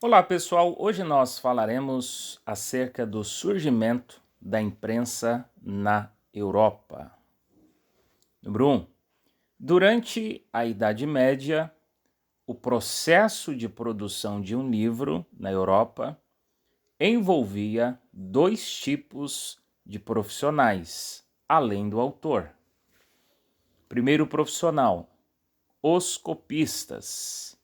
Olá pessoal, hoje nós falaremos acerca do surgimento da imprensa na Europa. Número 1. Durante a Idade Média, o processo de produção de um livro na Europa envolvia dois tipos de profissionais, além do autor. Primeiro profissional, os copistas.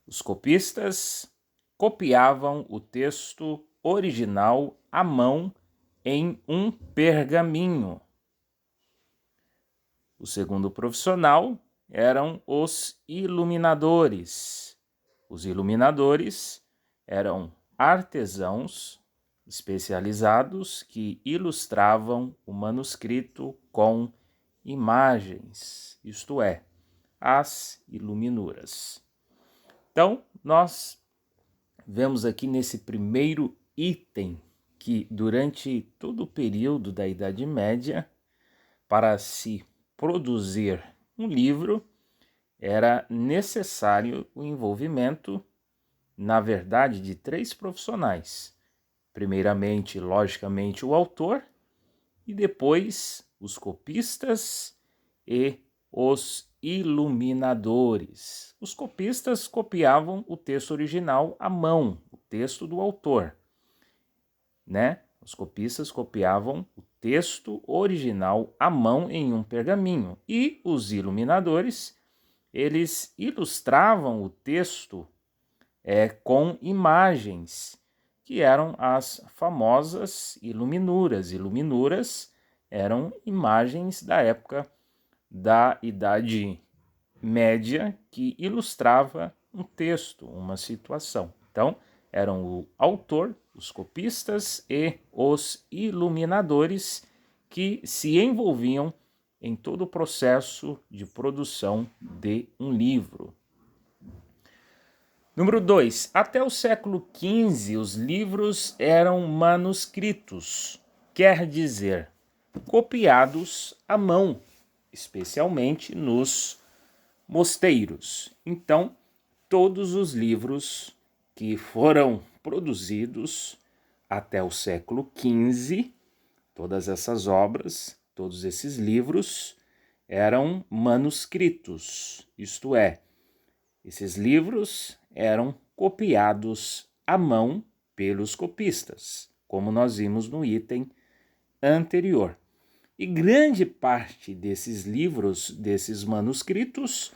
Os copistas copiavam o texto original à mão em um pergaminho. O segundo profissional eram os iluminadores. Os iluminadores eram artesãos especializados que ilustravam o manuscrito com imagens, isto é, as iluminuras. Então, nós vemos aqui nesse primeiro item que durante todo o período da Idade Média, para se produzir um livro, era necessário o envolvimento, na verdade, de três profissionais. Primeiramente, logicamente, o autor, e depois os copistas e os iluminadores. Os copistas copiavam o texto original à mão, o texto do autor, né? Os copistas copiavam o texto original à mão em um pergaminho. E os iluminadores, eles ilustravam o texto com imagens, que eram as famosas iluminuras. Iluminuras eram imagens da época da Idade Média que ilustrava um texto, uma situação. Então, eram o autor, os copistas e os iluminadores que se envolviam em todo o processo de produção de um livro. Número 2. Até o século XV, os livros eram manuscritos, quer dizer, copiados à mão, especialmente nos mosteiros. Então, todos os livros que foram produzidos até o século XV, todas essas obras, todos esses livros eram manuscritos, isto é, esses livros eram copiados à mão pelos copistas, como nós vimos no item anterior. E grande parte desses livros, desses manuscritos,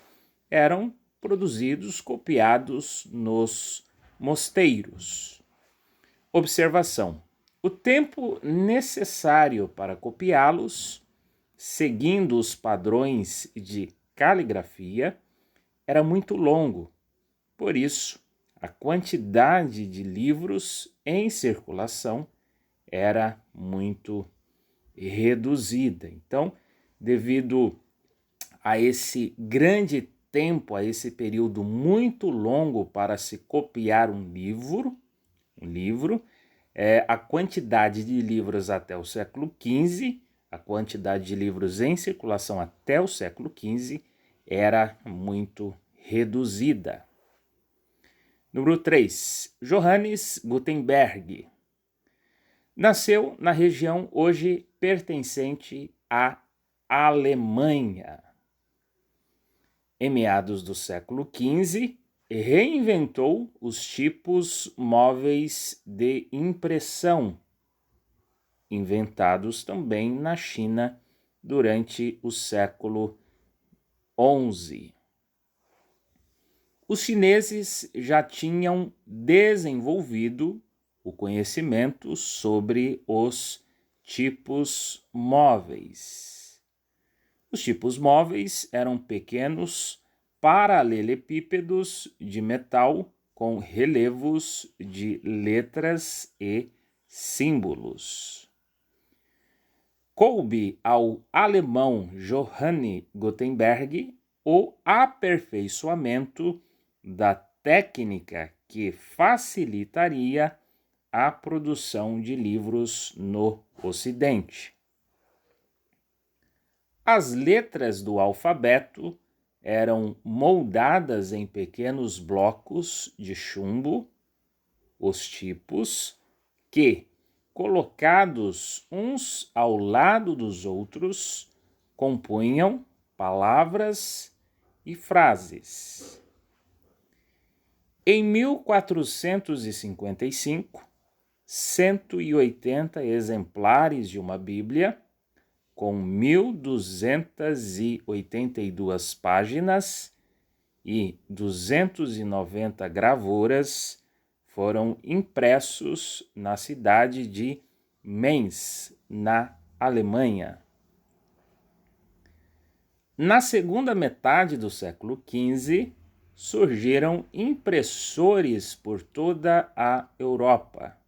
eram produzidos, copiados nos mosteiros. Observação: o tempo necessário para copiá-los, seguindo os padrões de caligrafia, era muito longo. Por isso, a quantidade de livros em circulação era muito reduzida. Então, devido a esse grande tempo, a esse período muito longo para se copiar um livro, a quantidade de livros até o século XV, a quantidade de livros em circulação até o século XV era muito reduzida. Número 3. Johannes Gutenberg. Nasceu na região hoje pertencente à Alemanha. Em meados do século XV, reinventou os tipos móveis de impressão, inventados também na China durante o século XI. Os chineses já tinham desenvolvido o conhecimento sobre os tipos móveis. Os tipos móveis eram pequenos paralelepípedos de metal com relevos de letras e símbolos. Coube ao alemão Johann Gutenberg o aperfeiçoamento da técnica que facilitaria a produção de livros no Ocidente. As letras do alfabeto eram moldadas em pequenos blocos de chumbo os tipos que, colocados uns ao lado dos outros, compunham palavras e frases. Em 1455, 180 exemplares de uma Bíblia, com 1.282 páginas e 290 gravuras, foram impressos na cidade de Mainz, na Alemanha. Na segunda metade do século XV, surgiram impressores por toda a Europa.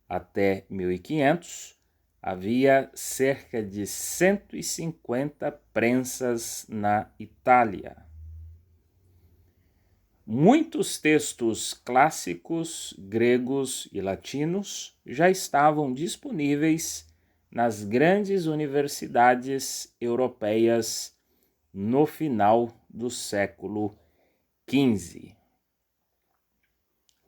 Até 1500, havia cerca de 150 prensas na Itália. Muitos textos clássicos, gregos e latinos já estavam disponíveis nas grandes universidades europeias no final do século XV.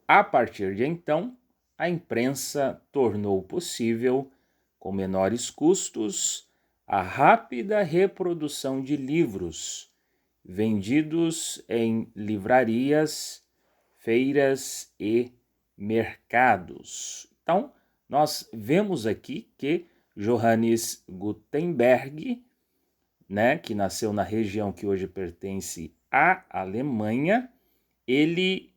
A partir de então, a imprensa tornou possível, com menores custos, a rápida reprodução de livros vendidos em livrarias, feiras e mercados. Então, nós vemos aqui que Johannes Gutenberg, que nasceu na região que hoje pertence à Alemanha, ele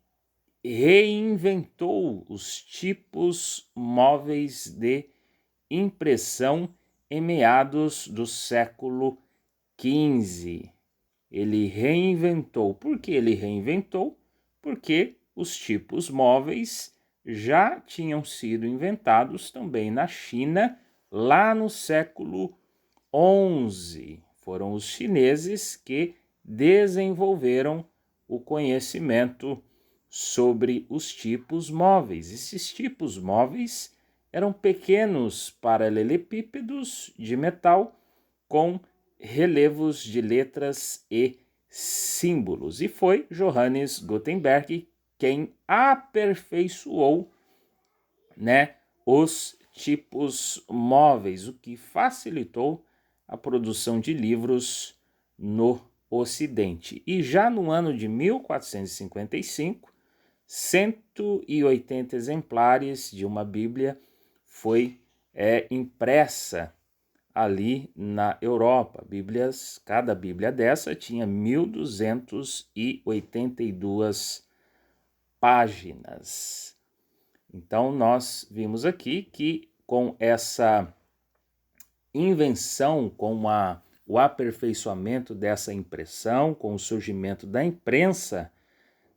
reinventou os tipos móveis de impressão em meados do século XV. Ele reinventou. Por que ele reinventou? Porque os tipos móveis já tinham sido inventados também na China, lá no século XI. Foram os chineses que desenvolveram o conhecimento sobre os tipos móveis. Esses tipos móveis eram pequenos paralelepípedos de metal com relevos de letras e símbolos. E foi Johannes Gutenberg quem aperfeiçoou, os tipos móveis, o que facilitou a produção de livros no Ocidente. E já no ano de 1455, 180 exemplares de uma Bíblia foi impressa ali na Europa. Cada Bíblia dessa tinha 1.282 páginas. Então, nós vimos aqui que com essa invenção, com o aperfeiçoamento dessa impressão, com o surgimento da imprensa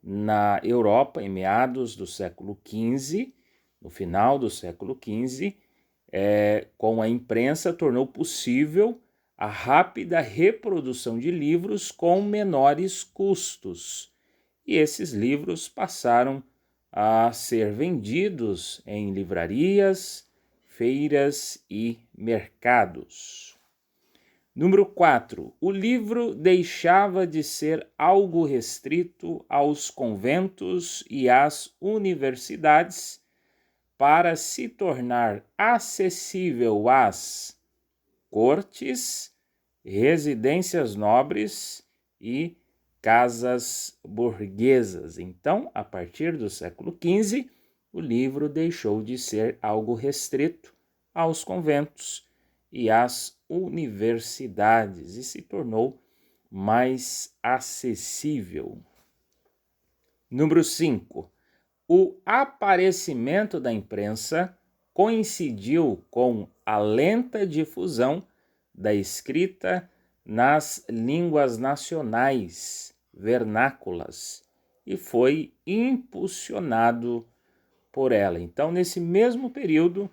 na Europa em meados do século XV, no final do século XV, com a imprensa tornou possível a rápida reprodução de livros com menores custos. E esses livros passaram a ser vendidos em livrarias, feiras e mercados. Número 4. O livro deixava de ser algo restrito aos conventos e às universidades para se tornar acessível às cortes, residências nobres e casas burguesas. Então, a partir do século XV, o livro deixou de ser algo restrito aos conventos e às universidades e se tornou mais acessível. Número 5. O aparecimento da imprensa coincidiu com a lenta difusão da escrita nas línguas nacionais vernáculas e foi impulsionado por ela. Então, nesse mesmo período,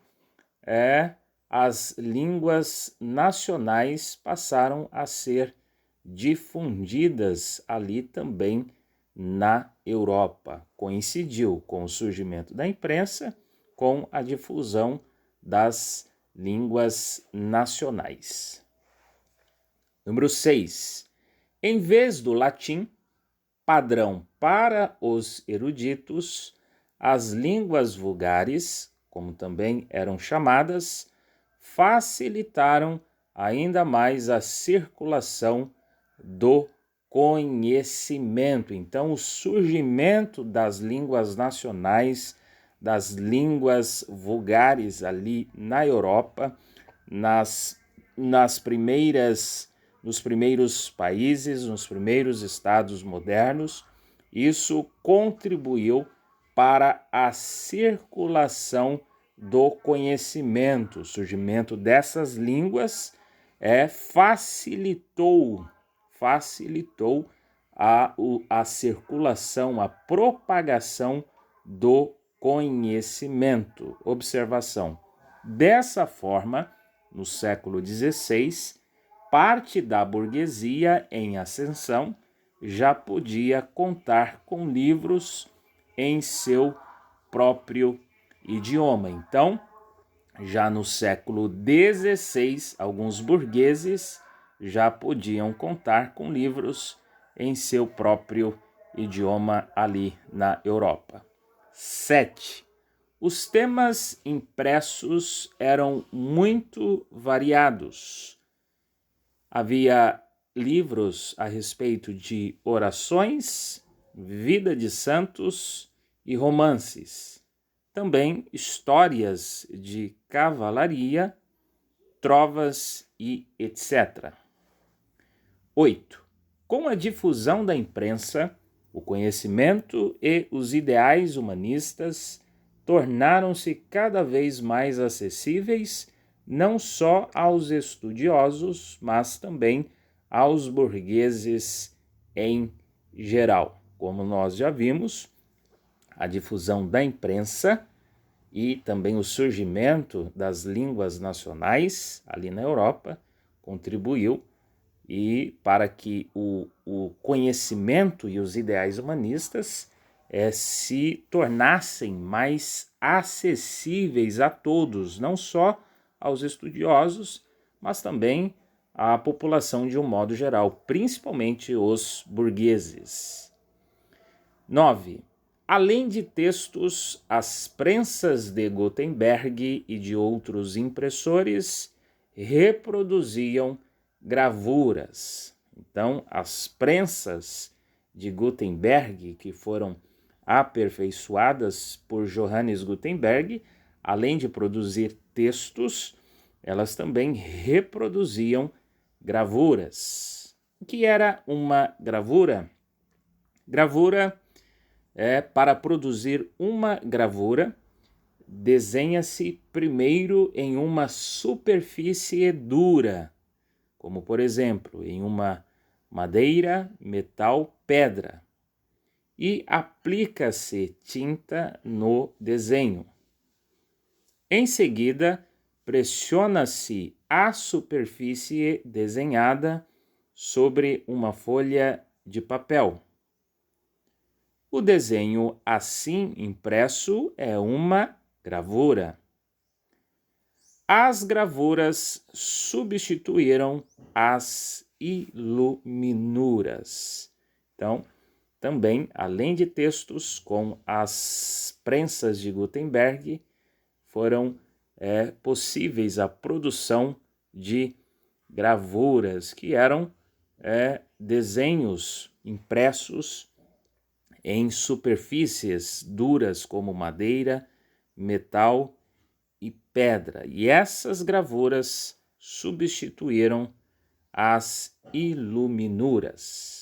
as línguas nacionais passaram a ser difundidas ali também na Europa. Coincidiu com o surgimento da imprensa com a difusão das línguas nacionais. Número 6. Em vez do latim, padrão para os eruditos, as línguas vulgares, como também eram chamadas, facilitaram ainda mais a circulação do conhecimento. Então, o surgimento das línguas nacionais, das línguas vulgares ali na Europa, nos primeiros países, nos primeiros estados modernos, isso contribuiu para a circulação do conhecimento. O surgimento dessas línguas facilitou a circulação, a propagação do conhecimento. Observação: dessa forma, no século XVI, parte da burguesia em ascensão já podia contar com livros em seu próprio idioma. Então, já no século XVI, alguns burgueses já podiam contar com livros em seu próprio idioma ali na Europa. 7. Os temas impressos eram muito variados. Havia livros a respeito de orações, vida de santos e romances. Também histórias de cavalaria, trovas e etc. 8. Com a difusão da imprensa, o conhecimento e os ideais humanistas tornaram-se cada vez mais acessíveis não só aos estudiosos, mas também aos burgueses em geral. Como nós já vimos, a difusão da imprensa e também o surgimento das línguas nacionais ali na Europa contribuiu para que o conhecimento e os ideais humanistas se tornassem mais acessíveis a todos, não só aos estudiosos, mas também à população de um modo geral, principalmente os burgueses. 9. Além de textos, as prensas de Gutenberg e de outros impressores reproduziam gravuras. Então, as prensas de Gutenberg, que foram aperfeiçoadas por Johannes Gutenberg, além de produzir textos, elas também reproduziam gravuras. O que era uma gravura? Gravura para produzir uma gravura, desenha-se primeiro em uma superfície dura, como por exemplo, em uma madeira, metal, pedra, e aplica-se tinta no desenho. Em seguida, pressiona-se a superfície desenhada sobre uma folha de papel. O desenho assim impresso é uma gravura. As gravuras substituíram as iluminuras. Então, também, além de textos, com as prensas de Gutenberg, foram possíveis a produção de gravuras, que eram desenhos impressos em superfícies duras como madeira, metal e pedra. E essas gravuras substituíram as iluminuras.